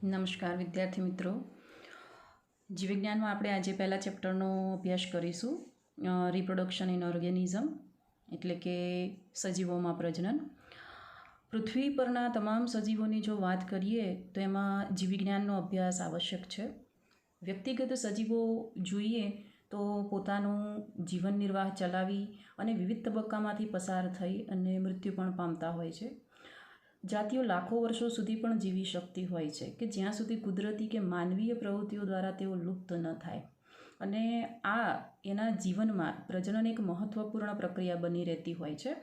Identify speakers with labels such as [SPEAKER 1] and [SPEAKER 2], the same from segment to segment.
[SPEAKER 1] નમસ્કાર વિદ્યાર્થી મિત્રો. જીવવિજ્ઞાનમાં આપણે આજે પહેલા ચેપ્ટરનો અભ્યાસ કરીશું, રિપ્રોડક્શન ઇન ઓર્ગેનિઝમ, એટલે કે સજીવોમાં પ્રજનન. પૃથ્વી પરના તમામ સજીવોની જો વાત કરીએ તો એમાં જીવવિજ્ઞાનનો અભ્યાસ આવશ્યક છે. વ્યક્તિગત સજીવો જોઈએ તો પોતાનું જીવન નિર્વાહ ચલાવી અને વિવિધ તબક્કામાંથી પસાર થઈ અને મૃત્યુ પણ પામતા હોય છે. જાતિઓ લાખો વર્ષો સુધી પણ જીવી શકતી હોય છે કે જ્યાં સુધી કુદરતી કે માનવીય પ્રવૃત્તિઓ દ્વારા તેઓ લુપ્ત ન થાય. અને આ એના જીવનમાં પ્રજનન એક મહત્ત્વપૂર્ણ પ્રક્રિયા બની રહેતી હોય છે.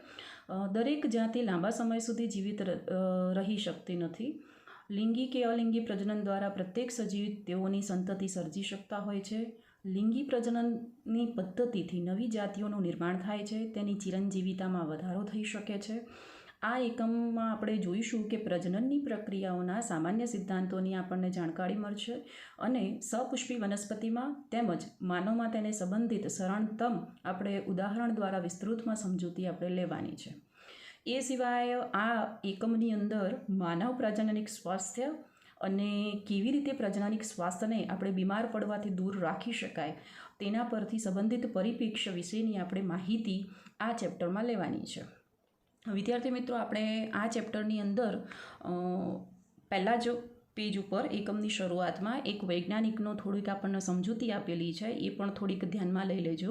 [SPEAKER 1] દરેક જાતિ લાંબા સમય સુધી જીવિત રહી શકતી નથી. લિંગી કે અલિંગી પ્રજનન દ્વારા પ્રત્યેક સજીવ તેઓની સંતતિ સર્જી શકતા હોય છે. લિંગી પ્રજનનની પદ્ધતિથી નવી જાતિઓનું નિર્માણ થાય છે, તેની ચિરંજીવિતામાં વધારો થઈ શકે છે. આ એકમમાં આપણે જોઈશું કે પ્રજનનની પ્રક્રિયાઓના સામાન્ય સિદ્ધાંતોની આપણને જાણકારી મળશે અને સપુષ્પી વનસ્પતિમાં તેમજ માનવમાં તેને સંબંધિત સરળતમ આપણે ઉદાહરણ દ્વારા વિસ્તૃતમાં સમજૂતી આપણે લેવાની છે. એ સિવાય આ એકમની અંદર માનવ પ્રજનનિક સ્વાસ્થ્ય અને કેવી રીતે પ્રજનનિક સ્વાસ્થ્યને આપણે બીમાર પડવાથી દૂર રાખી શકાય તેના પરથી સંબંધિત પરિપ્રેક્ષ્ય વિશેની આપણે માહિતી આ ચેપ્ટરમાં લેવાની છે. વિદ્યાર્થી મિત્રો, આપણે આ ચેપ્ટરની અંદર પહેલાં જ પેજ ઉપર એકમની શરૂઆતમાં એક વૈજ્ઞાનિકનો થોડીક આપણને સમજૂતી આપેલી છે, એ પણ થોડીક ધ્યાનમાં લઈ લેજો.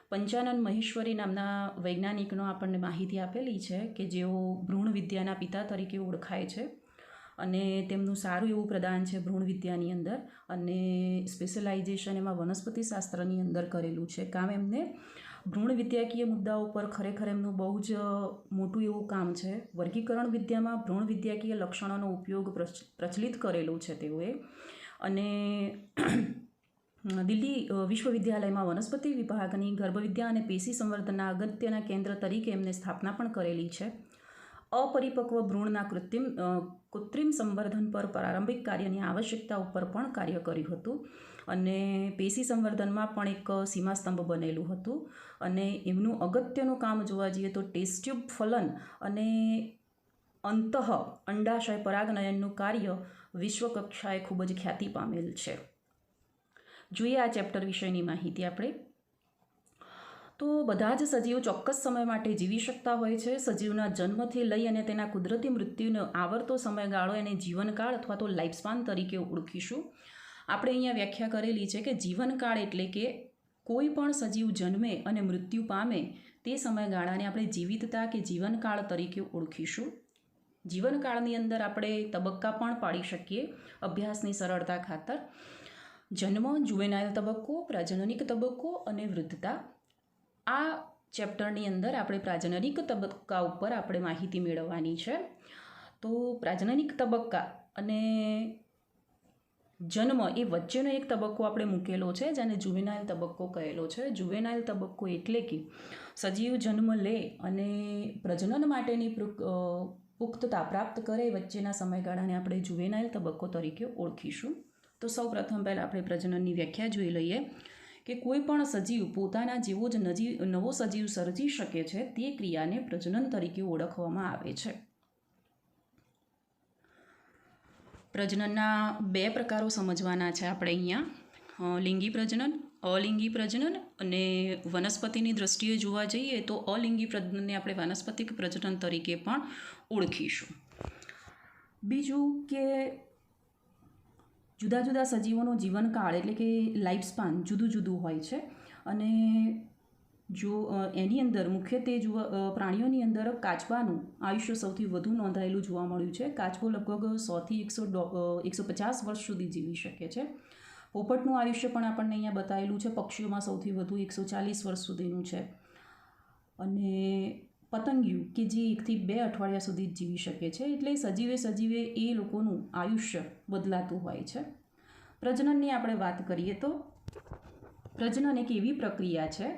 [SPEAKER 1] પંચાનન મહેશ્વરી નામના વૈજ્ઞાનિકનો આપણને માહિતી આપેલી છે કે જેઓ ભ્રૂણ વિદ્યાના પિતા તરીકે ઓળખાય છે અને તેમનું સારું એવું પ્રદાન છે ભ્રૂણ વિદ્યાની અંદર અને સ્પેશિયલાઇઝેશન એમાં વનસ્પતિ શાસ્ત્રની અંદર કરેલું છે કામ. એમને ભ્રૂણ વિદ્યાકીય મુદ્દાઓ પર ખરેખર એમનું બહુ જ મોટું એવું કામ છે. વર્ગીકરણ વિદ્યામાં ભ્રૂણ વિદ્યાકીય લક્ષણોનો ઉપયોગ પ્રચલિત કરેલો છે તેઓએ. અને દિલ્હી વિશ્વવિદ્યાલયમાં વનસ્પતિ વિભાગની ગર્ભવિદ્યા અને પેશી સંવર્ધનના અગત્યના કેન્દ્ર તરીકે એમને સ્થાપના પણ કરેલી છે. અપરિપક્વ ભ્રૂણના કૃત્રિમ સંવર્ધન પર પ્રારંભિક કાર્યની આવશ્યકતા ઉપર પણ કાર્ય કર્યું હતું અને પેશી સંવર્ધનમાં પણ એક સીમાસ્તંભ બનેલું હતું. અને એમનું અગત્યનું કામ જોવા જઈએ તો ટેસ્ટ ટ્યુબ ફલન અને અંતઃ અંડાશય પરાગનયનનું કાર્ય વિશ્વકક્ષાએ ખૂબ જ ખ્યાતિ પામેલ છે. જોઈએ આ ચેપ્ટર વિષયની માહિતી આપણે. તો બધા જ સજીવો ચોક્કસ સમય માટે જીવી શકતા હોય છે. સજીવના જન્મથી લઈ અને તેના કુદરતી મૃત્યુનો આવર્તો સમયગાળો એને જીવનકાળ અથવા તો લાઈફસ્પાન તરીકે ઓળખીશું. આપણે અહીંયા વ્યાખ્યા કરેલી છે કે જીવનકાળ એટલે કે કોઈ પણ સજીવ જન્મે અને મૃત્યુ પામે તે સમયગાળાને આપણે જીવિતતા કે જીવનકાળ તરીકે ઓળખીશું. જીવનકાળની અંદર આપણે તબક્કા પણ પાડી શકીએ અભ્યાસની સરળતા ખાતર. જન્મ, જુવેનાઇલ તબક્કો, પ્રજનનિક તબક્કો અને વૃદ્ધતા. આ ચેપ્ટરની અંદર આપણે પ્રાજનનિક તબક્કા ઉપર આપણે માહિતી મેળવવાની છે. તો પ્રાજનનિક તબક્કા અને જન્મ એ વચ્ચેનો એક તબક્કો આપણે મૂકેલો છે જેને જુવેનાઇલ તબક્કો કહેલો છે. જુવેનાઇલ તબક્કો એટલે કે સજીવ જન્મ લે અને પ્રજનન માટેની પુખ્તતા પ્રાપ્ત કરે વચ્ચેના સમયગાળાને આપણે જુવેનાઇલ તબક્કો તરીકે ઓળખીશું. તો સૌ પ્રથમ પહેલાં આપણે પ્રજનનની વ્યાખ્યા જોઈ લઈએ કે કોઈ પણ સજીવ પોતાના જેવો જ નવો સજીવ સર્જી શકે છે તે ક્રિયાને પ્રજનન તરીકે ઓળખવામાં આવે છે. પ્રજનનના બે પ્રકારો સમજવાના છે આપણે અહીંયા, લિંગી પ્રજનન, અલિંગી પ્રજનન. અને વનસ્પતિની દૃષ્ટિએ જોવા જઈએ તો અલિંગી પ્રજનનને આપણે વાનસ્પતિક પ્રજનન તરીકે પણ ઓળખીશું. બીજું કે જુદા જુદા સજીવોનો જીવનકાળ એટલે કે લાઈફસ્પાન જુદું જુદું હોય છે. અને જો એની અંદર મુખ્યત્વે પ્રાણીઓની અંદર કાચબાનું આયુષ્ય સૌથી વધુ નોંધાયેલું જોવા મળ્યું છે. કાચબો લગભગ 100થી 150 વર્ષ સુધી જીવી શકે છે. પોપટનું આયુષ્ય પણ આપણને અહીંયા બતાવેલું છે. પક્ષીઓમાં સૌથી વધુ 140 વર્ષ સુધીનું છે. અને પતંગિયું કે જે 1 થી 2 અઠવાડિયા સુધી જ જીવી શકે છે. એટલે સજીવે એ લોકોનું આયુષ્ય બદલાતું હોય છે. પ્રજનનની આપણે વાત કરીએ તો પ્રજનન એક એવી પ્રક્રિયા છે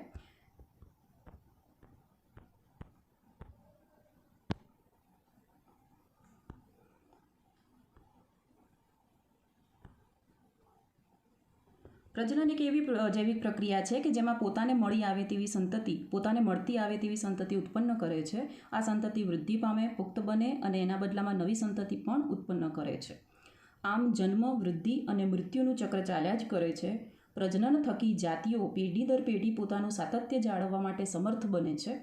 [SPEAKER 1] જૈવિક પ્રક્રિયા છે કે જેમાં પોતાને મળતી આવે તેવી સંતતિ ઉત્પન્ન કરે છે. આ સંતતિ વૃદ્ધિ પામે, પુખ્ત બને અને એના બદલામાં નવી સંતતિ પણ ઉત્પન્ન કરે છે. આમ જન્મ, વૃદ્ધિ અને મૃત્યુનું ચક્ર ચાલ્યા જ કરે છે. પ્રજનન થકી જાતિઓ પેઢી દર પેઢી પોતાનું સાતત્ય જાળવવા માટે સમર્થ બને છે.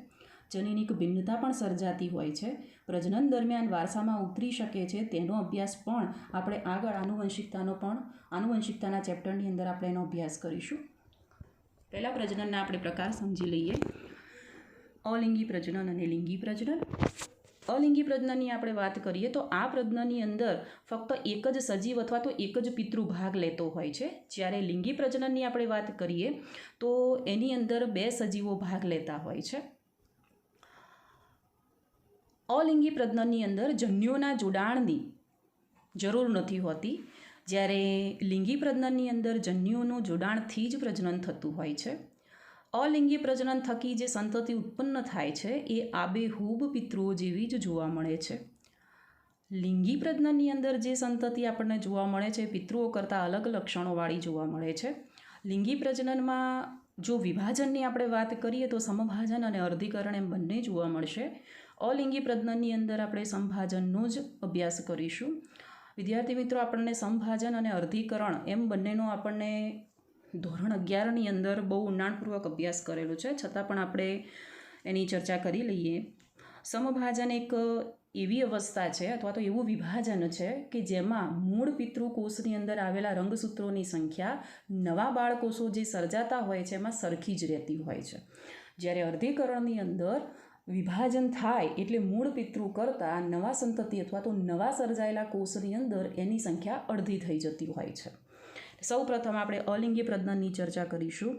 [SPEAKER 1] જનીનિક ભિન્નતા પણ સર્જાતી હોય છે. પ્રજનન દરમિયાન વારસામાં ઉતરી શકે છે તેનો અભ્યાસ પણ આપણે આગળ આનુવંશિકતાના ચેપ્ટરની અંદર આપણે એનો અભ્યાસ કરીશું. પહેલાં પ્રજનનના આપણે પ્રકાર સમજી લઈએ. અલિંગી પ્રજનન અને લિંગી પ્રજનન. અલિંગી પ્રજનનની આપણે વાત કરીએ તો આ પ્રજનનની અંદર ફક્ત એક જ સજીવ અથવા તો એક જ પિતૃ ભાગ લેતો હોય છે. જ્યારે લિંગી પ્રજનનની આપણે વાત કરીએ તો એની અંદર 2 સજીવો ભાગ લેતા હોય છે. અલિંગી પ્રજનનની અંદર જન્યુઓના જોડાણની જરૂર નથી હોતી, જ્યારે લિંગી પ્રજનનની અંદર જન્યુઓનું જોડાણથી જ પ્રજનન થતું હોય છે. અલિંગી પ્રજનન થકી જે સંતતિ ઉત્પન્ન થાય છે એ આબેહૂબ પિતૃઓ જેવી જ જોવા મળે છે. લિંગી પ્રજનનની અંદર જે સંતતિ આપણને જોવા મળે છે પિતૃઓ કરતાં અલગ લક્ષણોવાળી જોવા મળે છે. લિંગી પ્રજનનમાં જો વિભાજનની આપણે વાત કરીએ તો સમભાજન અને અર્ધીકરણ એમ બંને જોવા મળશે. અલિંગી પ્રજનનની અંદર આપણે સમભાજનનો જ અભ્યાસ કરીશું. વિદ્યાર્થી મિત્રો, આપણને સમભાજન અને અર્ધીકરણ એમ બંનેનો આપણને ધોરણ 11ની અંદર બહુ ઊંડાણપૂર્વક અભ્યાસ કરેલો છે, છતાં પણ આપણે એની ચર્ચા કરી લઈએ. સમભાજન એક એવી અવસ્થા છે અથવા તો એવું વિભાજન છે કે જેમાં મૂળ પિતૃકોષની અંદર આવેલા રંગસૂત્રોની સંખ્યા નવા બાળકોષો જે સર્જાતા હોય છે એમાં સરખી જ રહેતી હોય છે. જ્યારે અર્ધીકરણની અંદર વિભાજન થાય એટલે મૂળ પિતૃ કરતાં નવા સંતતિ અથવા તો નવા સર્જાયેલા કોષની અંદર એની સંખ્યા અડધી થઈ જતી હોય છે. સૌ પ્રથમ આપણે અલિંગી પ્રજનનની ચર્ચા કરીશું.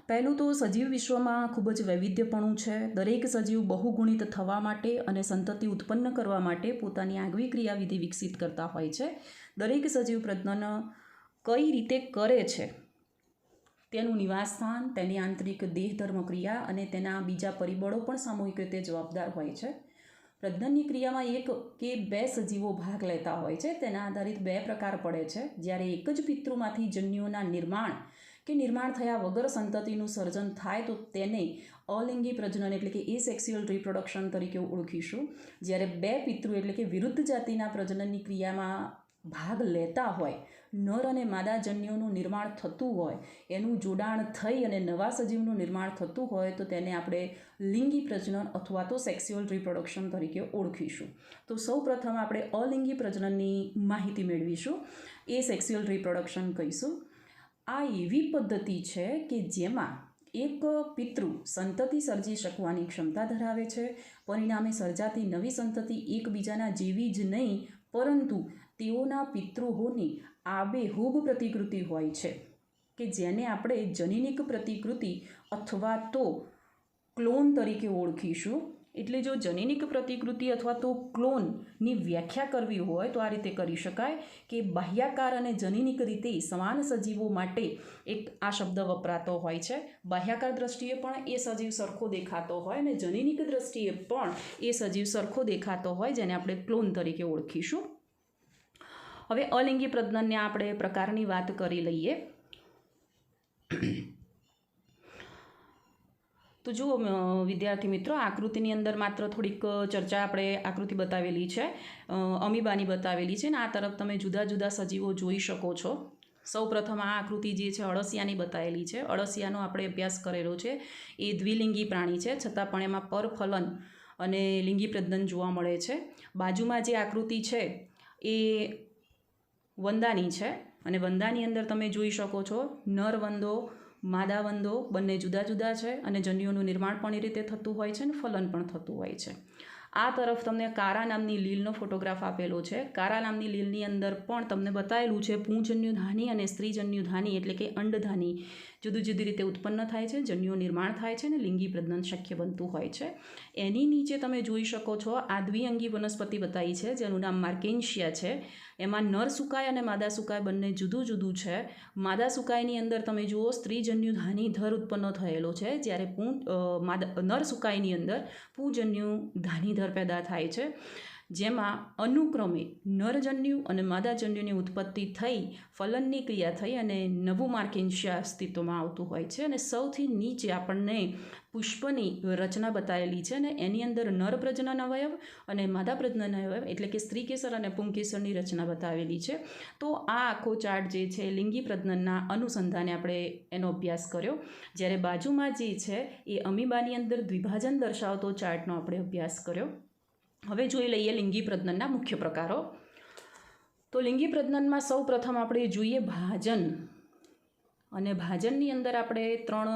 [SPEAKER 1] પહેલું તો સજીવ વિશ્વમાં ખૂબ જ વૈવિધ્યપણું છે. દરેક સજીવ બહુગુણિત થવા માટે અને સંતતિ ઉત્પન્ન કરવા માટે પોતાની આગવી ક્રિયાવિધિ વિકસિત કરતા હોય છે. દરેક સજીવ પ્રજનન કઈ રીતે કરે છે તેનું નિવાસસ્થાન, તેની આંતરિક દેહ ધર્મ ક્રિયા અને તેના બીજા પરિબળો પણ સામૂહિક રીતે જવાબદાર હોય છે. પ્રજનનની ક્રિયામાં 1 કે 2 સજીવો ભાગ લેતા હોય છે. તેના આધારિત 2 પ્રકાર પડે છે. જ્યારે એક જ પિતૃમાંથી જન્યુઓના નિર્માણ કે નિર્માણ થયા વગર સંતતિનું સર્જન થાય તો તેને અલિંગી પ્રજનન એટલે કે એસેક્સ્યુઅલ રિપ્રોડક્શન તરીકે ઓળખીશું. જ્યારે 2 પિતૃ એટલે કે વિરુદ્ધ જાતિના પ્રજનનની ક્રિયામાં ભાગ લેતા હોય, નર અને માદા જન્યુઓનું નિર્માણ થતું હોય, એનું જોડાણ થઈ અને નવા સજીવનું નિર્માણ થતું હોય તો તેને આપણે લિંગી પ્રજનન અથવા તો સેક્સ્યુઅલ રિપ્રોડક્શન તરીકે ઓળખીશું. તો સૌ પ્રથમ આપણે અલિંગી પ્રજનનની માહિતી મેળવીશું. એ સેક્સ્યુઅલ રિપ્રોડક્શન કહીશું. આ એવી પદ્ધતિ છે કે જેમાં એક પિતૃ સંતતિ સર્જી શકવાની ક્ષમતા ધરાવે છે. પરિણામે સર્જાતી નવી સંતતિ એકબીજાના જેવી જ નહીં પરંતુ તેઓના પિતૃઓની આબેહૂબ પ્રતિકૃતિ હોય છે કે જેને આપણે જનીનિક પ્રતિકૃતિ અથવા તો ક્લોન તરીકે ઓળખીશું. એટલે જો જનીનિક પ્રતિકૃતિ અથવા તો ક્લોનની વ્યાખ્યા કરવી હોય તો આ રીતે કરી શકાય કે બાહ્યાકાર અને જનીનિક રીતે સમાન સજીવો માટે એક આ શબ્દ વપરાતો હોય છે. બાહ્યાકાર દ્રષ્ટિએ પણ એ સજીવ સરખો દેખાતો હોય અને જનીનિક દ્રષ્ટિએ પણ એ સજીવ સરખો દેખાતો હોય, જેને આપણે ક્લોન તરીકે ઓળખીશું. હવે અલિંગી પ્રજનનને આપણે પ્રકારની વાત કરી લઈએ. તો જુઓ વિદ્યાર્થી મિત્રો, આકૃતિની અંદર માત્ર થોડીક ચર્ચા આપણે આકૃતિ બતાવેલી છે, અમીબાની બતાવેલી છે, ને આ તરફ તમે જુદા જુદા સજીવો જોઈ શકો છો. સૌ પ્રથમ આ આકૃતિ જે છે અળસિયાની બતાવેલી છે. અળસિયાનો આપણે અભ્યાસ કરેલો છે. એ દ્વિલિંગી પ્રાણી છે, છતાં પણ એમાં પરફલન અને લિંગી પ્રજનન જોવા મળે છે. બાજુમાં જે આકૃતિ છે એ વંદાની છે અને વંદાની અંદર તમે જોઈ શકો છો નર વંદો, માદા વંદો બંને જુદા જુદા છે અને જન્યુઓનું નિર્માણ પણ એ રીતે થતું હોય છે અને ફલન પણ થતું હોય છે. આ તરફ તમને કારા નામની લીલનો ફોટોગ્રાફ આપેલો છે. કારા નામની લીલની અંદર પણ તમને બતાવેલું છે પુંજન્યુધાની અને સ્ત્રીજન્યુધાની એટલે કે અંડધાની જુદી જુદી રીતે ઉત્પન્ન થાય છે, જન્યુઓ નિર્માણ થાય છે અને લિંગી પ્રજનન શક્ય બનતું હોય છે. એની નીચે તમે જોઈ શકો છો આ દ્વિઅંગી વનસ્પતિ બતાવી છે જેનું નામ માર્કેન્શિયા છે. એમાં નર સુકાય અને માદા સુકાય બંને જુદું જુદું છે. માદા સુકાયની અંદર તમે જુઓ સ્ત્રીજન્યુધાની ધર ઉત્પન્ન થયેલો છે, જ્યારે નર સુકાયની અંદર પુંજન્યુધાની ધર પેદા થાય છે. જેમાં અનુક્રમે નરજન્યુ અને માદાજન્યુની ઉત્પત્તિ થઈ, ફલનની ક્રિયા થઈ અને નવું માર્કેન્શિયા અસ્તિત્વમાં આવતું હોય છે. અને સૌથી નીચે આપણને પુષ્પની રચના બતાવેલી છે અને એની અંદર નર પ્રજનન અવયવ અને માદા પ્રજનન અવયવ એટલે કે સ્ત્રીકેસર અને પુંકેસરની રચના બતાવેલી છે. તો આ આખો ચાર્ટ જે છે લિંગી પ્રજનનના અનુસંધાને આપણે એનો અભ્યાસ કર્યો. જ્યારે બાજુમાં જે છે એ અમીબાની અંદર દ્વિભાજન દર્શાવતો ચાર્ટનો આપણે અભ્યાસ કર્યો. હવે જોઈ લઈએ લિંગી પ્રજનનના મુખ્ય પ્રકારો. તો લિંગી પ્રજનનમાં સૌ પ્રથમ આપણે જોઈએ ભાજન. અને ભાજનની અંદર આપણે 3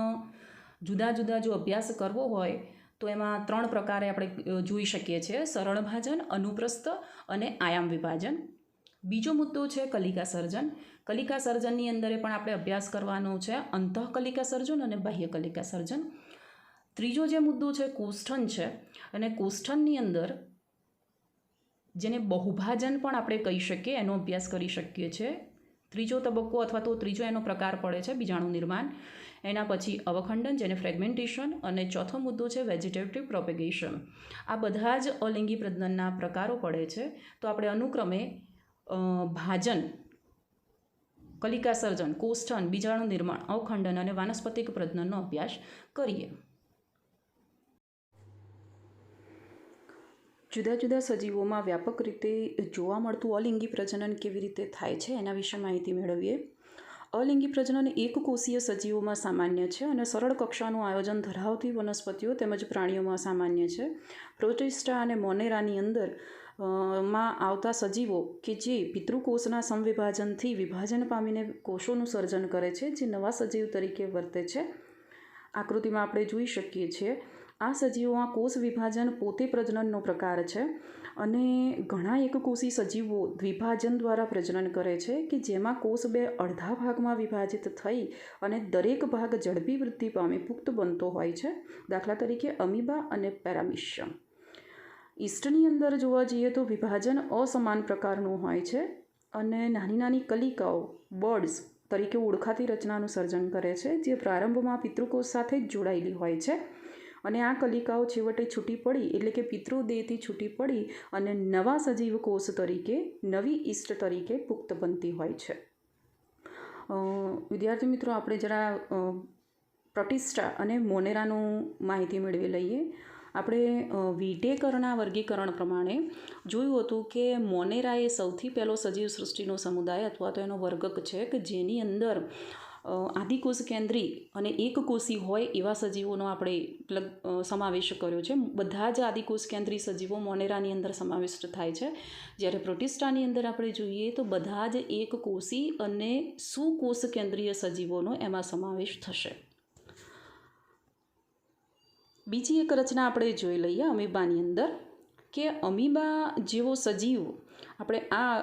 [SPEAKER 1] જુદા જુદા જો અભ્યાસ કરવો હોય તો એમાં 3 પ્રકારે આપણે જોઈ શકીએ છીએ: સરળ ભાજન, અનુપ્રસ્થ અને આયામ વિભાજન. બીજો મુદ્દો છે કલિકા સર્જન. કલિકા સર્જનની અંદર પણ આપણે અભ્યાસ કરવાનો છે અંતઃકલિકા સર્જન અને બાહ્ય કલિકા સર્જન. ત્રીજો જે મુદ્દો છે કોષ્ઠન છે. અને કોષ્ઠનની અંદર જેને બહુભાજન પણ આપણે કહી શકીએ એનો અભ્યાસ કરી શકીએ છીએ. ત્રીજો તબક્કો અથવા તો ત્રીજો એનો પ્રકાર પડે છે બીજાણુ નિર્માણ. એના પછી અવખંડન જેને ફ્રેગમેન્ટેશન, અને ચોથો મુદ્દો છે વેજીટેટિવ પ્રોપેગેશન. આ બધા જ અલિંગી પ્રજનનના પ્રકારો પડે છે. તો આપણે અનુક્રમે ભાજન, કલિકા સર્જન, કોષ્ઠન, બીજાણુ નિર્માણ, અવખંડન અને વાનસ્પતિક પ્રજનનનો અભ્યાસ કરીએ. જુદા જુદા સજીવોમાં વ્યાપક રીતે જોવા મળતું અલિંગી પ્રજનન કેવી રીતે થાય છે એના વિશે માહિતી મેળવીએ. અલિંગી પ્રજનન એકકોષીય સજીવોમાં સામાન્ય છે અને સરળ કક્ષાનું આયોજન ધરાવતી વનસ્પતિઓ તેમજ પ્રાણીઓમાં સામાન્ય છે. પ્રોટિસ્ટા અને મોનેરાની અંદર માં આવતા સજીવો કે જે પિતૃકોષના સમવિભાજનથી વિભાજન પામીને કોષોનું સર્જન કરે છે, જે નવા સજીવ તરીકે વર્તે છે. આકૃતિમાં આપણે જોઈ શકીએ છીએ આ સજીવોમાં કોષ વિભાજન પોતે પ્રજનનનો પ્રકાર છે. અને ઘણા એકકોષી સજીવો દ્વિભાજન દ્વારા પ્રજનન કરે છે કે જેમાં કોષ 2 અડધા ભાગમાં વિભાજિત થઈ અને દરેક ભાગ ઝડપી વૃદ્ધિ પામી પુખ્ત બનતો હોય છે. દાખલા તરીકે અમીબા અને પેરામિશિયમ. ઈસ્ટની અંદર જોવા જઈએ તો વિભાજન અસમાન પ્રકારનું હોય છે અને નાની નાની કલિકાઓ બર્ડ્સ તરીકે ઓળખાતી રચનાનું સર્જન કરે છે, જે પ્રારંભમાં પિતૃકોષ સાથે જ જોડાયેલી હોય છે. અને આ કલિકાઓ છેવટે છૂટી પડી એટલે કે પિતૃદેહથી છૂટી પડી અને નવા સજીવ કોષ તરીકે, નવી ઈસ્ટ તરીકે પુખ્ત બનતી હોય છે. વિદ્યાર્થી મિત્રો, આપણે જરા પ્રોટિસ્ટા અને મોનેરાનું માહિતી મેળવી લઈએ. આપણે વિટેકરના વર્ગીકરણ પ્રમાણે જોયું હતું કે મોનેરા એ સૌથી પહેલો સજીવ સૃષ્ટિનો સમુદાય અથવા તો એનો વર્ગક છે કે જેની અંદર આદિકોષ કેન્દ્રી અને એકકોષી હોય એવા સજીવોનો આપણે સમાવેશ કર્યો છે. બધા જ આદિકોષ કેન્દ્રી સજીવો મોનેરાની અંદર સમાવિષ્ટ થાય છે. જ્યારે પ્રોટિસ્ટાની અંદર આપણે જોઈએ તો બધા જ એકકોષી અને સુકોષ કેન્દ્રીય સજીવોનો એમાં સમાવેશ થશે. બીજી એક રચના આપણે જોઈ લઈએ અમીબાની અંદર કે અમીબા જેવો સજીવ આપણે આ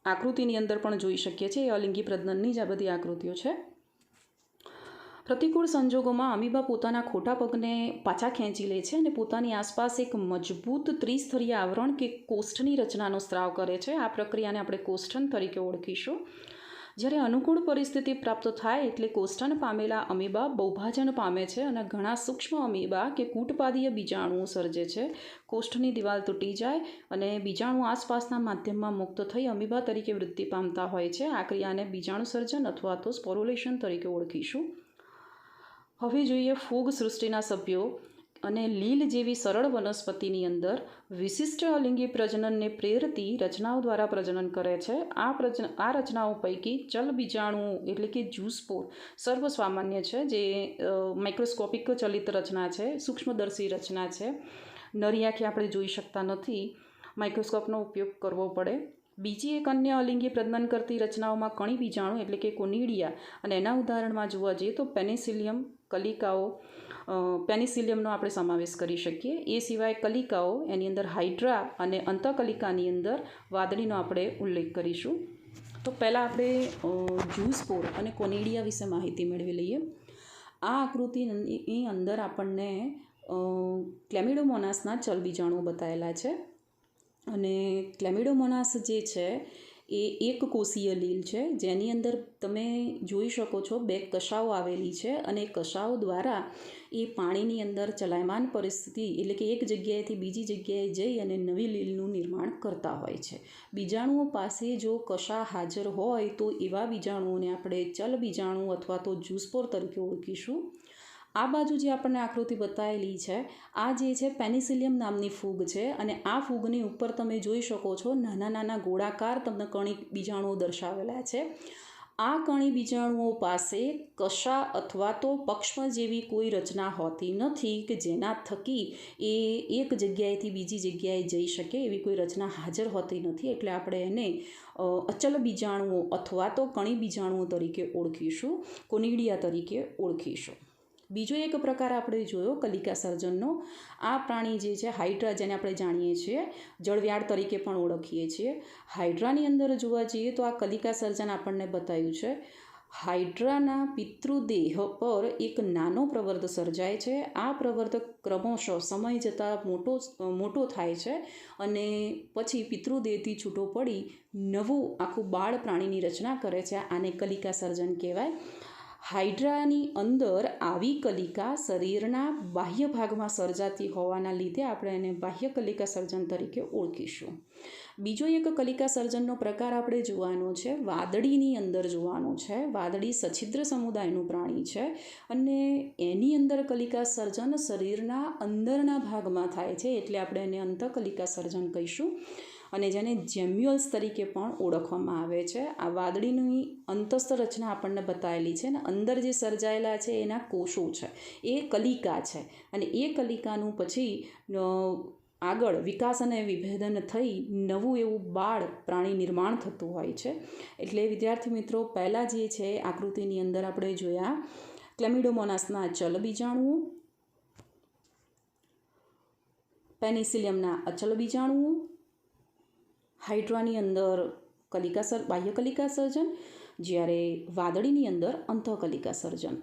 [SPEAKER 1] આકૃતિની અંદર પણ જોઈ શકીએ છીએ. અલિંગી પ્રજનનની જ આ બધી આકૃતિઓ છે. પ્રતિકૂળ સંજોગોમાં અમીબા પોતાના ખોટા પગને પાછા ખેંચી લે છે અને પોતાની આસપાસ એક મજબૂત ત્રિસ્તરીય આવરણ કે કોષ્ઠની રચનાનો સ્ત્રાવ કરે છે. આ પ્રક્રિયાને આપણે કોષ્ઠન તરીકે ઓળખીશું. જ્યારે અનુકૂળ પરિસ્થિતિ પ્રાપ્ત થાય એટલે કોષ્ઠન પામેલા અમીબા બહુભાજન પામે છે અને ઘણા સૂક્ષ્મ અમીબા કે કૂટપાદીય બીજાણુઓ સર્જે છે. કોષ્ઠની દિવાલ તૂટી જાય અને બીજાણુ આસપાસના માધ્યમમાં મુક્ત થઈ અમીબા તરીકે વૃદ્ધિ પામતા હોય છે. આ ક્રિયાને બીજાણુ સર્જન અથવા તો સ્પોરુલેશન તરીકે ઓળખીશું. હવે જોઈએ ફૂગ સૃષ્ટિના સભ્યો અને લીલ જેવી સરળ વનસ્પતિની અંદર વિશિષ્ટ અલિંગી પ્રજનનને પ્રેરતી રચનાઓ દ્વારા પ્રજનન કરે છે. આ રચનાઓ પૈકી ચલ બીજાણુઓ એટલે કે ઝૂસ્પોર સર્વસામાન્ય છે, જે માઇક્રોસ્કોપિક ચલિત રચના છે, સૂક્ષ્મદર્શી રચના છે. નરી આંખે આપણે જોઈ શકતા નથી, માઇક્રોસ્કોપનો ઉપયોગ કરવો પડે. બીજી એક અન્ય અલિંગી પ્રજનન કરતી રચનાઓમાં કણી બીજાણુ એટલે કે કોનિડિયા, અને એના ઉદાહરણમાં જોવા જઈએ તો પેનિસિલિયમ કલિકાઓ, પેનિસિલિયમનો આપણે સમાવેશ કરી શકીએ. એ સિવાય કલિકાઓ એની અંદર હાઇડ્રા અને અંતઃકલિકાની અંદર વાદળીનો આપણે ઉલ્લેખ કરીશું. તો પહેલાં આપણે ઝૂસ્પોર અને કોનિડિયા વિશે માહિતી મેળવી લઈએ. આ આકૃતિની અંદર આપણને ક્લેમિડોમોનાસના ચલ બીજાણુઓ બતાવેલા છે. અને ક્લેમિડોમોનાસ જે છે એ એક કોષીય લીલ છે, જેની અંદર તમે જોઈ શકો છો 2 કશાઓ આવેલી છે અને કશાઓ દ્વારા એ પાણીની અંદર ચલાયમાન પરિસ્થિતિ એટલે કે એક જગ્યાએથી બીજી જગ્યાએ જઈ અને નવી લીલનું નિર્માણ કરતા હોય છે. બીજાણુઓ પાસે જો કશા હાજર હોય તો એવા બીજાણુઓને આપણે ચલ બીજાણુ અથવા તો જૂસપોર તરીકે ઓળખીશું. આ બાજુ જે આપણને આકૃતિ બતાવેલી છે, આ જે છે પેનિસિલિયમ નામની ફૂગ છે અને આ ફૂગની ઉપર તમે જોઈ શકો છો નાના નાના ગોળાકાર તમને કણી બીજાણુઓ દર્શાવેલા છે. આ કણી બીજાણુઓ પાસે કશા અથવા તો પક્ષમ જેવી કોઈ રચના હોતી નથી કે જેના થકી એ એક જગ્યાએથી બીજી જગ્યાએ જઈ શકે એવી કોઈ રચના હાજર હોતી નથી. એટલે આપણે એને અચલ બીજાણુઓ અથવા તો કણી બીજાણુઓ તરીકે ઓળખીશું, કોનિડિયા તરીકે ઓળખીશું. બીજો એક પ્રકાર આપણે જોયો કલિકા સર્જનનો. આ પ્રાણી જે છે હાઇડ્રા, જેને આપણે જાણીએ છીએ જળવ્યાળ તરીકે પણ ઓળખીએ છીએ. હાઇડ્રાની અંદર જોવા જઈએ તો આ કલિકા સર્જન આપણને બતાવ્યું છે. હાઇડ્રાના પિતૃદેહ પર એક નાનો પ્રવર્ત સર્જાય છે. આ પ્રવર્ત ક્રમશઃ સમય જતાં મોટો થાય છે અને પછી પિતૃદેહથી છૂટો પડી નવું આખું બાળ પ્રાણીની રચના કરે છે. આને કલિકા સર્જન કહેવાય. હાઇડ્રાની અંદર આવી કલિકા શરીરના બાહ્ય ભાગમાં સર્જાતી હોવાના લીધે આપણે એને બાહ્ય કલિકા સર્જન તરીકે ઓળખીશું. બીજો એક કલિકા સર્જનનો પ્રકાર આપણે જોવાનો છે વાદળીની અંદર જોવાનો છે. વાદળી સછિદ્ર સમુદાયનું પ્રાણી છે અને એની અંદર કલિકા સર્જન શરીરના અંદરના ભાગમાં થાય છે, એટલે આપણે એને અંતઃકલિકા સર્જન કહીશું અને જેને જેમ્યુઅલ્સ તરીકે પણ ઓળખવામાં આવે છે. આ વાદળીની અંતસ્થ રચના આપણને બતાવેલી છે અને અંદર જે સર્જાયેલા છે એના કોષો છે, એ કલિકા છે અને એ કલિકાનું પછી આગળ વિકાસ અને વિભેદન થઈ નવું એવું બાળ પ્રાણી નિર્માણ થતું હોય છે. એટલે વિદ્યાર્થી મિત્રો, પહેલાં જે છે આકૃતિની અંદર આપણે જોયા ક્લેમિડોમોનાસના ચલ બીજાણુઓ, પેનિસિલિયમના અચલ બીજાણુઓ, હાઇડ્રાની અંદર બાહ્ય કલિકા સર્જન, જ્યારે વાદળીની અંદર અંતઃકલિકા સર્જન.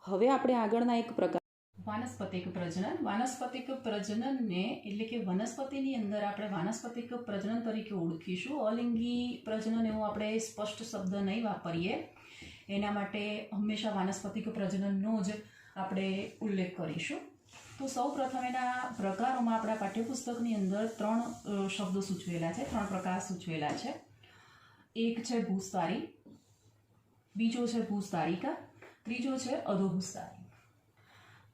[SPEAKER 1] હવે આપણે આગળના એક પ્રકાર વાનસ્પતિક પ્રજનન. વાનસ્પતિક પ્રજનનને એટલે કે વનસ્પતિની અંદર આપણે વાનસ્પતિક પ્રજનન તરીકે ઓળખીશું. અલિંગી પ્રજનન એવો આપણે સ્પષ્ટ શબ્દ નહીં વાપરીએ, એના માટે હંમેશા વાનસ્પતિક પ્રજનનનો જ આપણે ઉલ્લેખ કરીશું. તો સૌ પ્રથમ એના પ્રકારોમાં આપણા પાઠ્યપુસ્તકની અંદર 3 શબ્દો સૂચવેલા છે, 3 પ્રકાર સૂચવેલા છે. એક છે ભૂસ્તારી, બીજો છે ભૂસ્તારિકા, ત્રીજો છે અધોભૂસ્તારી.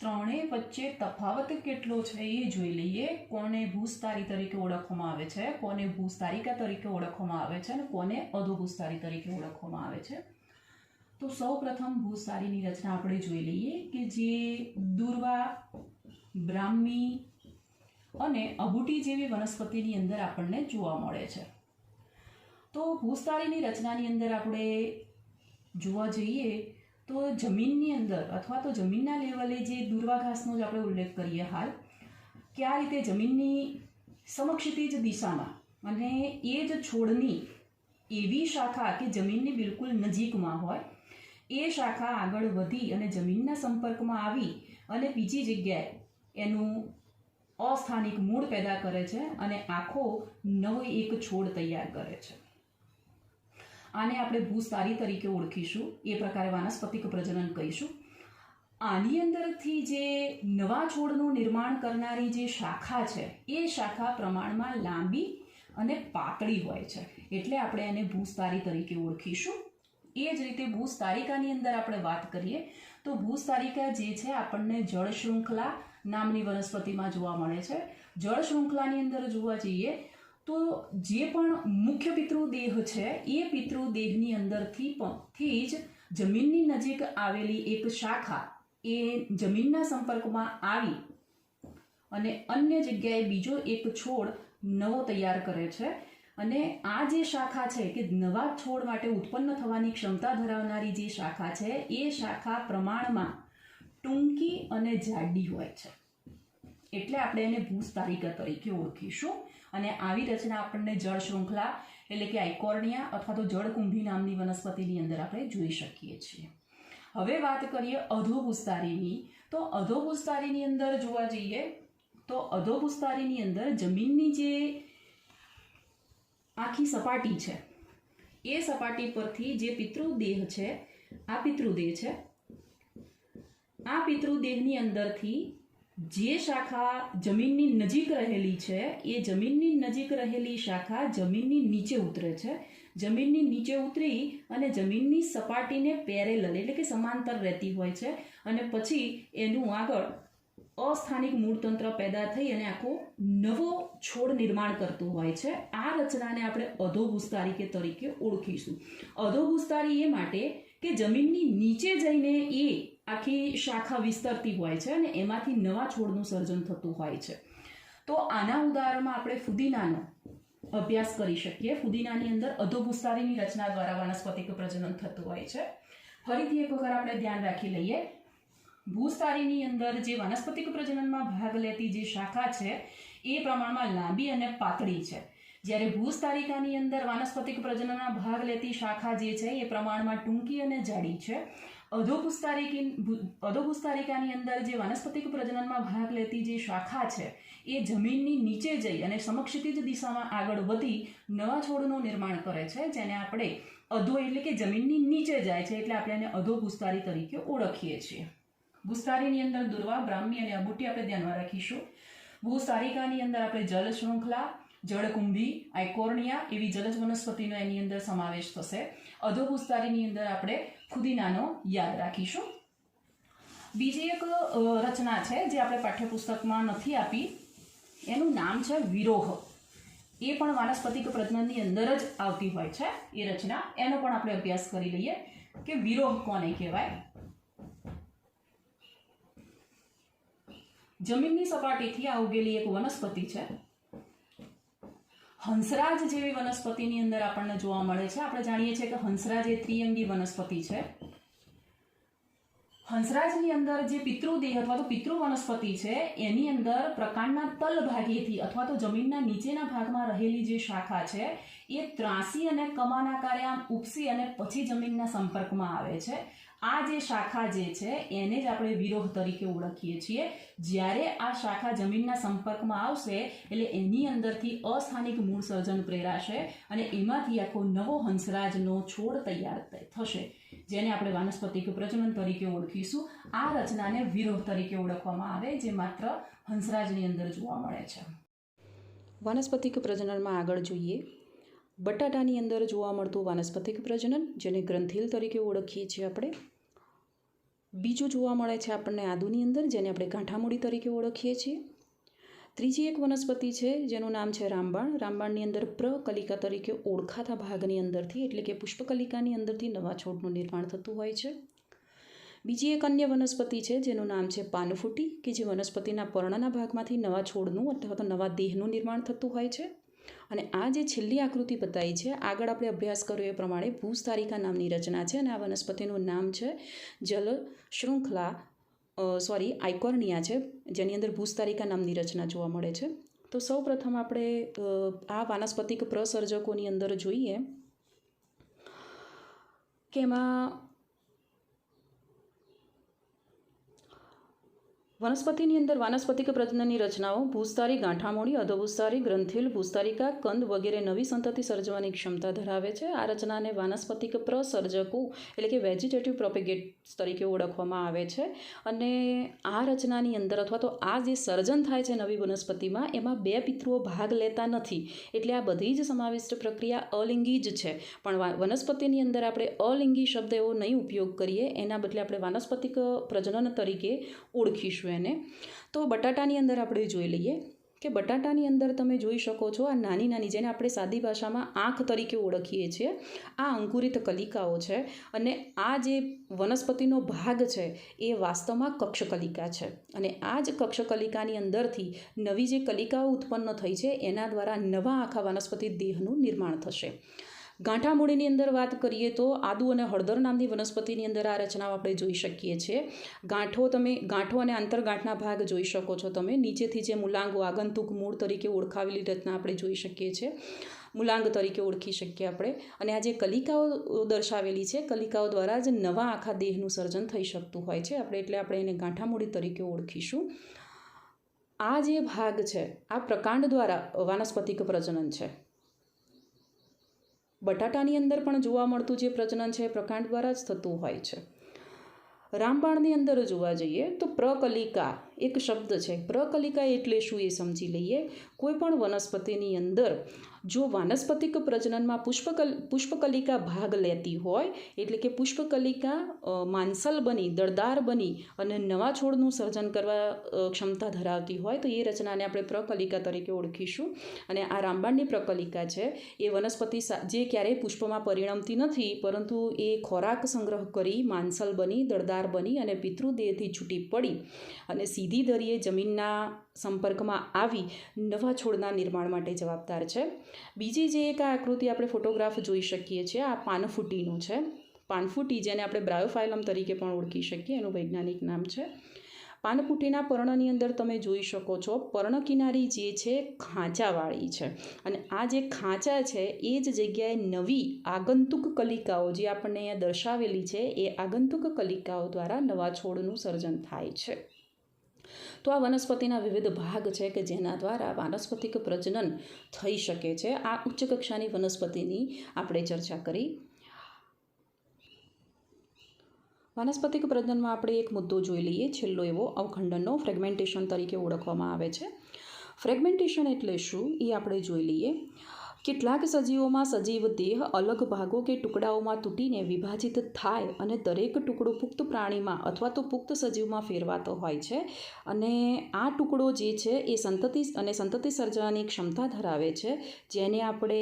[SPEAKER 1] ત્રણેય વચ્ચે તફાવત કેટલો છે એ જોઈ લઈએ. કોને ભૂસ્તારી તરીકે ઓળખવામાં આવે છે, કોને ભૂસ્તારિકા તરીકે ઓળખવામાં આવે છે અને કોને અધોભૂસ્તારી તરીકે ઓળખવામાં આવે છે. તો સૌ પ્રથમ ભૂસ્તારીની રચના આપણે જોઈ લઈએ કે જે દુર્વા, બ્રાહ્મી અને અબુટી જેવી વનસ્પતિની અંદર આપણને જોવા મળે છે. તો ભૂસ્તારીની રચનાની અંદર આપણે જોવા જઈએ તો જમીનની અંદર અથવા તો જમીનના લેવલે જે દુર્વા ઘાસનો જ આપણે ઉલ્લેખ કરીએ હાલ, કે આ રીતે જમીનની સમક્ષિતિજ દિશામાં અને એ જ છોડની એવી શાખા કે જમીનની બિલકુલ નજીકમાં હોય, એ શાખા આગળ વધી અને જમીનના સંપર્કમાં આવી અને બીજી જગ્યાએ એનું અસ્થાનિક મૂળ પેદા કરે છે અને આખો નવો એક છોડ તૈયાર કરે છે. આને આપણે ભૂસ્તારી તરીકે ઓળખીશું, એ પ્રકારે વાનસ્પતિક પ્રજનન કહીશું. આની અંદરથી જે નવા છોડનું નિર્માણ કરનારી જે શાખા છે એ શાખા પ્રમાણમાં લાંબી અને પાતળી હોય છે, એટલે આપણે એને ભૂસ્તારી તરીકે ઓળખીશું. એ જ રીતે ભૂસ્તારિકાની અંદર આપણે વાત કરીએ તો ભૂસ્તારિકા જે છે આપણને જળ શૃંખલા નામની વનસ્પતિમાં જોવા મળે છે. જળ શૃંખલાની અંદર જોવા જઈએ તો જે પણ મુખ્ય પિતૃદેહ છે એ પિતૃદેહની અંદરથી જ જમીનની નજીક આવેલી એક શાખા એ જમીનના સંપર્કમાં આવી અને અન્ય જગ્યાએ બીજો એક છોડ નવો તૈયાર કરે છે. અને આ જે શાખા છે કે નવા છોડ માટે ઉત્પન્ન થવાની ક્ષમતા ધરાવનારી જે શાખા છે એ શાખા પ્રમાણમાં ટૂંકી અને જાડી હોય છે, એટલે આપણે એને ભૂસ્તારિકા તરીકે ઓળખીશું. અને આવી રચના આપણને જળ શૃંખલા એટલે કે આઇકોર્નિયા અથવા તો જળકુંભી નામની વનસ્પતિની અંદર આપણે જોઈ શકીએ છીએ. હવે વાત કરીએ અધોભૂસ્તારીની. તો અધોભૂસ્તારીની અંદર જોવા જઈએ તો અધોભૂસ્તારીની અંદર જમીનની જે આખી સપાટી છે એ સપાટી પરથી જે પિતૃદેહ છે, આ પિતૃદેહ છે, આ પિતૃદેહની અંદરથી જે શાખા જમીનની નજીક રહેલી છે એ જમીનની નજીક રહેલી શાખા જમીનની નીચે ઉતરે છે. જમીનની નીચે ઉતરી અને જમીનની સપાટીને પેરેલલ એટલે કે સમાંતર રહેતી હોય છે અને પછી એનું આગળ અસ્થાનિક મૂળતંત્ર પેદા થઈ અને આખો નવો છોડ નિર્માણ કરતું હોય છે. આ રચનાને આપણે અધોભૂસ્તારી તરીકે ઓળખીશું. અધોભૂસ્તારી એ માટે કે જમીનની નીચે જઈને એ આખી શાખા વિસ્તરતી હોય છે અને એમાંથી નવા છોડનું સર્જન થતું હોય છે. તો આના ઉદાહરણમાં આપણે ફુદીનાનો અભ્યાસ કરી શકીએ. ફુદીનાની અંદર અધોભૂસ્તારીની રચના દ્વારા વાનસ્પતિક પ્રજનન થતું હોય છે. ફરીથી એક વખત આપણે ધ્યાન રાખી લઈએ. ભૂસ્તારીની અંદર જે વાનસ્પતિક પ્રજનનમાં ભાગ લેતી જે શાખા છે એ પ્રમાણમાં લાંબી અને પાતળી છે. જ્યારે ભૂસ્તારિકાની અંદર વાનસ્પતિક પ્રજનનના ભાગ લેતી શાખા જે છે એ પ્રમાણમાં ટૂંકી અને જાડી છે. અધોભૂસ્તારિકાની અંદર જે વાનસ્પતિક પ્રજનનમાં ભાગ લેતી જે શાખા છે એ જમીનની નીચે જઈ અને સમક્ષિતિજ દિશામાં આગળ વધી નવા છોડનું નિર્માણ કરે છે, જેને આપણે અધો એટલે કે જમીનની નીચે જાય છે એટલે આપણે એને અધોભૂસ્તારી તરીકે ઓળખીએ છીએ. ભૂસ્તારીની અંદર દુર્વા, બ્રાહ્મી અને અબુટી આપણે ધ્યાનમાં રાખીશું. ભૂસ્તારિકાની અંદર આપણે જલ શૃંખલા, જળકુંભી, આઇકોર્નિયા એવી જલજ વનસ્પતિનો એની અંદર સમાવેશ થશે. અધોભૂસ્તારીની અંદર આપણે ફુદીનાનો યાદ રાખીશું. બીજી એક રચના છે જે આપણે પાઠ્યપુસ્તકમાં નથી આપી, એનું નામ છે વિરોહ. એ પણ વાનસ્પતિક પ્રજનનની અંદર જ આવતી હોય છે એ રચના. એનો પણ આપણે અભ્યાસ કરી લઈએ કે વિરોહ કોને કહેવાય. જમીનની સપાટીથી આ ઉગેલી એક વનસ્પતિ છે. હંસરાજ જેવી વનસ્પતિની અંદર આપણને જોવા મળે છે. આપણે જાણીએ છીએ કે હંસરાજ એ ત્રિઅંગી વનસ્પતિ છે. હંસરાજની અંદર જે પિતૃદેહ અથવા તો પિતૃ વનસ્પતિ છે એની અંદર પ્રકાંડના તલભાગેથી અથવા તો જમીનના નીચેના ભાગમાં રહેલી જે શાખા છે એ ત્રાંસી અને કમાન આકારે આમ ઉપસી અને પછી જમીનના સંપર્કમાં આવે છે. આ જે શાખા જે છે એને જ આપણે વિરોહ તરીકે ઓળખીએ છીએ. જ્યારે આ શાખા જમીનના સંપર્કમાં આવશે એટલે એની અંદરથી અસ્થાનિક મૂળ સર્જન પ્રેરાશે અને એમાંથી આખો નવો હંસરાજનો છોડ તૈયાર થશે, જેને આપણે વાનસ્પતિક પ્રજનન તરીકે ઓળખીશું. આ રચનાને વિરોહ તરીકે ઓળખવામાં આવે, જે માત્ર હંસરાજની અંદર જોવા મળે છે. વાનસ્પતિક પ્રજનનમાં આગળ જોઈએ. બટાટાની અંદર જોવા મળતું વાનસ્પતિક પ્રજનન, જેને ગ્રંથિલ તરીકે ઓળખીએ છીએ આપણે. બીજું જોવા મળે છે આપણને આદુની અંદર, જેને આપણે ગાંઠામૂળી તરીકે ઓળખીએ છીએ. ત્રીજી એક વનસ્પતિ છે જેનું નામ છે રામબાણ. રામબાણની અંદર પ્રકલિકા તરીકે ઓળખાતા ભાગની અંદરથી એટલે કે પુષ્પકલિકાની અંદરથી નવા છોડનું નિર્માણ થતું હોય છે. બીજી એક અન્ય વનસ્પતિ છે જેનું નામ છે પાનફૂટી, કે જે વનસ્પતિના પર્ણના ભાગમાંથી નવા છોડનું અથવા તો નવા દેહનું નિર્માણ થતું હોય છે. અને આ જે છેલ્લી આકૃતિ બતાવી છે, આગળ આપણે અભ્યાસ કર્યો એ પ્રમાણે ભૂસ્તારિકા નામની રચના છે અને આ વનસ્પતિનું નામ છે જલ શૃંખલા આઇકોર્નિયા છે, જેની અંદર ભૂસ્તારિકા નામની રચના જોવા મળે છે. તો સૌ પ્રથમ આપણે આ વાનસ્પતિક પ્રસર્જકોની અંદર જોઈએ કે એમાં વનસ્પતિની અંદર વાનસ્પતિક પ્રજનનની રચનાઓ ભૂસ્તારી, ગાંઠામૂળી, અધોભૂસ્તારી, ગ્રંથિલ, ભૂસ્તારિકા, કંદ વગેરે નવી સંતતિ સર્જવાની ક્ષમતા ધરાવે છે. આ રચનાને વાનસ્પતિક પ્રસર્જકો એટલે કે વેજીટેટિવ પ્રોપેગેટ્સ તરીકે ઓળખવામાં આવે છે. અને આ રચનાની અંદર અથવા તો આ જે સર્જન થાય છે નવી વનસ્પતિમાં, એમાં બે પિતૃઓ ભાગ લેતા નથી. એટલે આ બધી જ સમાવિષ્ટ પ્રક્રિયા અલિંગી જ છે. પણ વનસ્પતિની અંદર આપણે અલિંગી શબ્દ એવો નહીં ઉપયોગ કરીએ, એના બદલે આપણે વાનસ્પતિક પ્રજનન તરીકે ઓળખીશું એને. તો બટાટાની અંદર આપણે જોઈ લઈએ કે બટાટાની અંદર તમે જોઈ શકો છો આ નાની નાની, જેને આપણે સાદી ભાષામાં આંખ તરીકે ઓળખીએ છીએ, આ અંકુરિત કલિકાઓ છે. અને આ જે વનસ્પતિનો ભાગ છે એ વાસ્તવમાં કક્ષકલિકા છે. અને આ જ કક્ષકલિકાની અંદરથી નવી જે કલિકાઓ ઉત્પન્ન થઈ છે એના દ્વારા નવા આખા વનસ્પતિ દેહનું નિર્માણ થશે. ગાંઠામૂળીની અંદર વાત કરીએ તો આદુ અને હળદર નામની વનસ્પતિની અંદર આ રચનાઓ આપણે જોઈ શકીએ છીએ. ગાંઠો અને આંતરગાંઠના ભાગ જોઈ શકો છો તમે. નીચેથી જે મૂલાંગો આગંતુક મૂળ તરીકે ઓળખાવેલી રચના આપણે જોઈ શકીએ છીએ, મૂલાંગ તરીકે ઓળખી શકીએ આપણે. અને આ જે કલિકાઓ દર્શાવેલી છે, કલિકાઓ દ્વારા જ નવા આખા દેહનું સર્જન થઈ શકતું હોય છે. એટલે આપણે એને ગાંઠામૂળી તરીકે ઓળખીશું. આ જે ભાગ છે આ પ્રકાંડ દ્વારા વાનસ્પતિક પ્રજનન છે. બટાટાની અંદર પણ જોવા મળતું જે પ્રજનન છે એ પ્રકાંડ દ્વારા જ થતું હોય છે. રામબાણની અંદર જોવા જઈએ તો પ્રકલિકા એક શબ્દ છે. પ્રકલિકા એટલે શું એ સમજી લઈએ. કોઈ પણ વનસ્પતિની અંદર જો વાનસ્પતિક પ્રજનનમાં પુષ્પકલિકા ભાગ લેતી હોય, એટલે કે પુષ્પકલિકા માંસલ બની, દળદાર બની અને નવા છોડનું સર્જન કરવા ક્ષમતા ધરાવતી હોય તો એ રચનાને આપણે પ્રકલિકા તરીકે ઓળખીશું. અને આ રામબાણની પ્રકલિકા છે એ વનસ્પતિ જે ક્યારેય પુષ્પમાં પરિણમતી નથી, પરંતુ એ ખોરાક સંગ્રહ કરી માંસલ બની, દળદાર બની અને પિતૃદેહથી છૂટી પડી અને સીધી ધરીએ જમીનના સંપર્કમાં આવી નવા છોડના નિર્માણ માટે જવાબદાર છે. બીજી જે એક આકૃતિ આપણે ફોટોગ્રાફ જોઈ શકીએ છીએ, આ પાનફૂટીનું છે. પાનફૂટી, જેને આપણે બ્રાયોફાઇલમ તરીકે પણ ઓળખી શકીએ, એનું વૈજ્ઞાનિક નામ છે. પાનફૂટીના પર્ણની અંદર તમે જોઈ શકો છો પર્ણ કિનારી જે છે ખાંચાવાળી છે, અને આ જે ખાંચા છે એ જ જગ્યાએ નવી આગંતુક કલિકાઓ જે આપણને અહીંયા દર્શાવેલી છે એ આગંતુક કલિકાઓ દ્વારા નવા છોડનું સર્જન થાય છે. તો આ વનસ્પતિના વિવિધ ભાગ છે કે જેના દ્વારા વાનસ્પતિક પ્રજનન થઈ શકે છે. આ ઉચ્ચ કક્ષાની વનસ્પતિની આપણે ચર્ચા કરી. વાનસ્પતિક પ્રજનનમાં આપણે એક મુદ્દો જોઈ લઈએ, છેલ્લો એવો અવખંડનનો, ફ્રેગમેન્ટેશન તરીકે ઓળખવામાં આવે છે. ફ્રેગમેન્ટેશન એટલે શું એ આપણે જોઈ લઈએ. કેટલાક સજીવોમાં સજીવ દેહ અલગ ભાગો કે ટુકડાઓમાં તૂટીને વિભાજિત થાય અને દરેક ટુકડો પુખ્ત પ્રાણીમાં અથવા તો પુખ્ત સજીવમાં ફેરવાતો હોય છે. અને આ ટુકડો જે છે એ સંતતિ સર્જવાની ક્ષમતા ધરાવે છે, જેને આપણે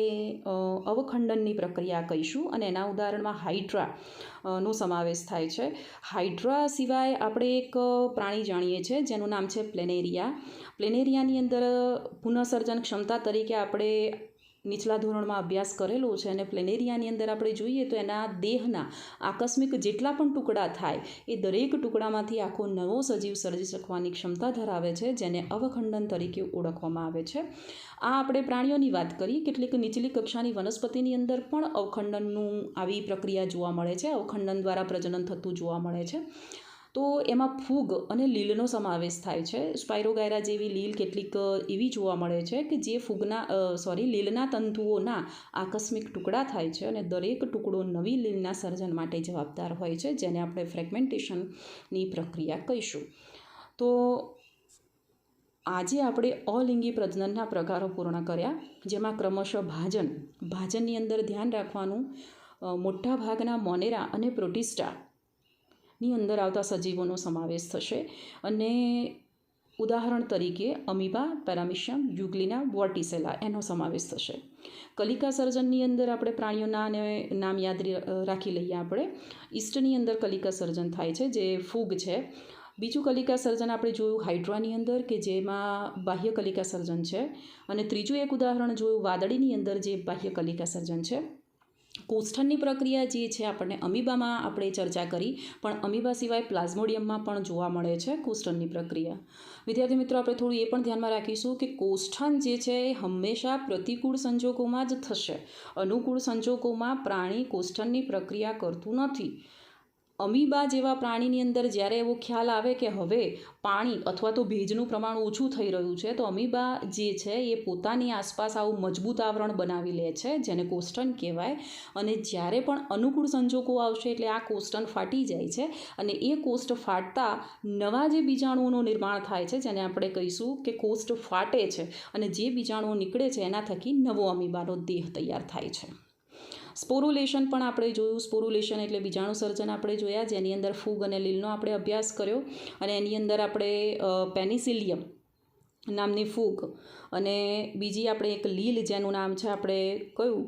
[SPEAKER 1] અવખંડનની પ્રક્રિયા કહીશું. અને એના ઉદાહરણમાં હાઇડ્રા નો સમાવેશ થાય છે. હાઇડ્રા સિવાય આપણે એક પ્રાણી જાણીએ છીએ જેનું નામ છે પ્લેનેરિયા. પ્લેનેરિયાની અંદર પુનઃસર્જન ક્ષમતા તરીકે આપણે નીચલા ધોરણમાં અભ્યાસ કરેલો છે. અને પ્લેનેરિયાની અંદર આપણે જોઈએ તો એના દેહના આકસ્મિક જેટલા પણ ટુકડા થાય એ દરેક ટુકડામાંથી આખો નવો સજીવ સર્જી શકવાની ક્ષમતા ધરાવે છે, જેને અવખંડન તરીકે ઓળખવામાં આવે છે. આ આપણે પ્રાણીઓની વાત કરી. કેટલીક નીચલી કક્ષાની વનસ્પતિની અંદર પણ અવખંડનનું આવી પ્રક્રિયા જોવા મળે છે. અવખંડન દ્વારા પ્રજનન થતું જોવા મળે છે. તો એમાં ફૂગ અને લીલનો સમાવેશ થાય છે. સ્પાયરોગાયરા જેવી લીલ કેટલીક એવી જોવા મળે છે કે જે લીલના તંતુઓના આકસ્મિક ટુકડા થાય છે અને દરેક ટુકડો નવી લીલના સર્જન માટે જવાબદાર હોય છે, જેને આપણે ફ્રેગમેન્ટેશનની પ્રક્રિયા કહીશું. તો આજે આપણે અલિંગી પ્રજનનના પ્રકારો પૂર્ણ કર્યા, જેમાં ક્રમશઃ ભાજનની અંદર ધ્યાન રાખવાનું, મોટા ભાગના મોનેરા અને પ્રોટિસ્ટા ની અંદર આવતા સજીવોનો સમાવેશ થશે. અને ઉદાહરણ તરીકે અમીબા, પેરામિશિયમ, યુગ્લિના, વોર્ટિસેલા એનો સમાવેશ થશે. કલિકા સર્જનની અંદર આપણે પ્રાણીઓના નામ યાદ રાખી લઈએ. આપણે ઈસ્ટની અંદર કલિકા સર્જન થાય છે, જે ફૂગ છે. બીજું કલિકા સર્જન આપણે જોયું હાઇડ્રાની અંદર, કે જેમાં બાહ્ય કલિકા સર્જન છે. અને ત્રીજું એક ઉદાહરણ જોયું વાદળીની અંદર, જે બાહ્ય કલિકા સર્જન છે. કોષ્ઠનની પ્રક્રિયા જે છે આપણને અમીબામાં આપણે ચર્ચા કરી, પણ અમીબા સિવાય પ્લાઝ્મોડિયમમાં પણ જોવા મળે છે કોષ્ઠનની પ્રક્રિયા. વિદ્યાર્થી મિત્રો, આપણે થોડું એ પણ ધ્યાનમાં રાખીશું કે કોષ્ઠન જે છે એ હંમેશા પ્રતિકૂળ સંજોગોમાં જ થશે. અનુકૂળ સંજોગોમાં પ્રાણી કોષ્ઠનની પ્રક્રિયા કરતું નથી. અમીબા જેવા પ્રાણીની અંદર જ્યારે એવો ખ્યાલ આવે કે હવે પાણી અથવા તો ભેજનું પ્રમાણ ઓછું થઈ રહ્યું છે, તો અમીબા જે છે એ પોતાની આસપાસ આવું મજબૂત આવરણ બનાવી લે છે, જેને કોષ્ઠન કહેવાય. અને જ્યારે પણ અનુકૂળ સંજોગો આવશે એટલે આ કોષ્ઠન ફાટી જાય છે, અને એ કોષ્ઠ ફાટતા નવા જે બીજાણુઓનું નિર્માણ થાય છે, જેને આપણે કહીશું કે કોષ્ઠ ફાટે છે, અને જે બીજાણુઓ નીકળે છે એના થકી નવો અમીબાનો દેહ તૈયાર થાય છે. સ્પોરુલેશન પણ આપણે જોયું. સ્પોરુલેશન એટલે બીજાણુ સર્જન આપણે જોયા, જેની અંદર ફૂગ અને લીલનો આપણે અભ્યાસ કર્યો. અને એની અંદર આપણે પેનિસિલિયમ નામની ફૂગ અને બીજી આપણે એક લીલ જેનું નામ છે આપણે કયું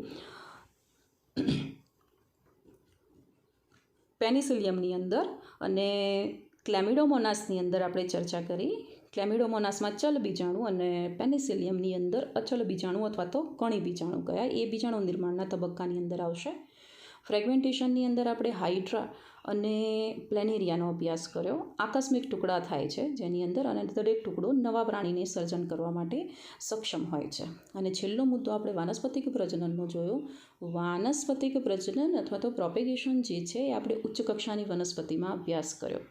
[SPEAKER 1] પેનિસિલિયમની અંદર, અને ક્લેમિડોમોનાસની અંદર આપણે ચર્ચા કરી. ક્લેમિડોમોનાસમાં ચલ બીજાણુ અને પેનિસિલિયમની અંદર અચલ બીજાણુ અથવા તો કણી બીજાણુ કયા, એ બીજાણુ નિર્માણના તબક્કાની અંદર આવશે. ફ્રેગમેન્ટેશનની અંદર આપણે હાઇડ્રા અને પ્લેનેરિયાનો અભ્યાસ કર્યો. આકસ્મિક ટુકડા થાય છે જેની અંદર, અને દરેક ટુકડો નવા પ્રાણીને સર્જન કરવા માટે સક્ષમ હોય છે. અને છેલ્લો મુદ્દો આપણે વાનસ્પતિક પ્રજનનનો જોયો. વાનસ્પતિક પ્રજનન અથવા તો પ્રોપેગેશન જે છે એ આપણે ઉચ્ચ કક્ષાની વનસ્પતિમાં અભ્યાસ કર્યો,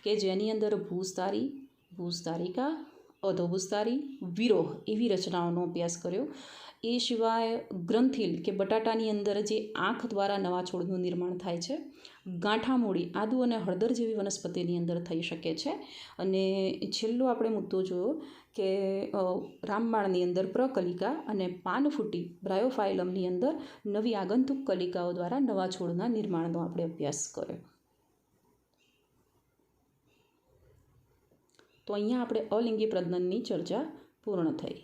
[SPEAKER 1] કે જેની અંદર ભૂસ્તારિકા, અધોભૂસ્તારી, વિરોહ એવી રચનાઓનો અભ્યાસ કર્યો. એ સિવાય ગ્રંથિલ કે બટાટાની અંદર જે આંખ દ્વારા નવા છોડનું નિર્માણ થાય છે, ગાંઠામૂળી, આદુ અને હળદર જેવી વનસ્પતિની અંદર થઈ શકે છે. અને છેલ્લો આપણે મુદ્દો જોયો કે રામબાણની અંદર પ્રકલિકા અને પાનફૂટી બ્રાયોફાઇલમની અંદર નવી આગંતુક કલિકાઓ દ્વારા નવા છોડના નિર્માણનો આપણે અભ્યાસ કર્યો. તો અહીંયા આપણે અલિંગી પ્રજનનની ચર્ચા પૂર્ણ થઈ.